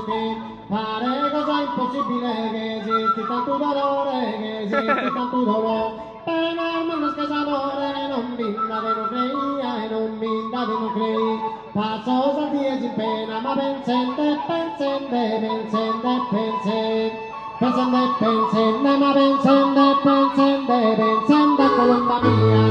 triste, pare cosa impossibile che esisti tanto dolore, che esisti tanto dolore. Pena menos que sabore, non vinda de no creia, e non vinda de no crei. Passo al dia sin pena, ma pensende, pensende, pensende, pensende. Pensende, pensende, ma pensende, pensende, pensende, colomba mia.